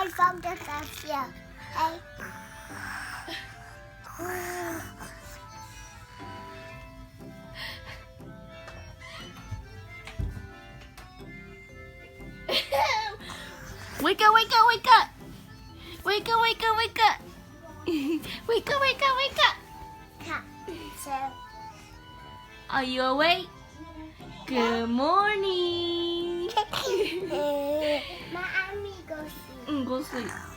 found the castle. Hey. Wake up, wake up, wake up! Wake up, wake up, wake up! Wake up, wake up, wake up! So, Are you awake? Good morning! my army goes. Go sleep.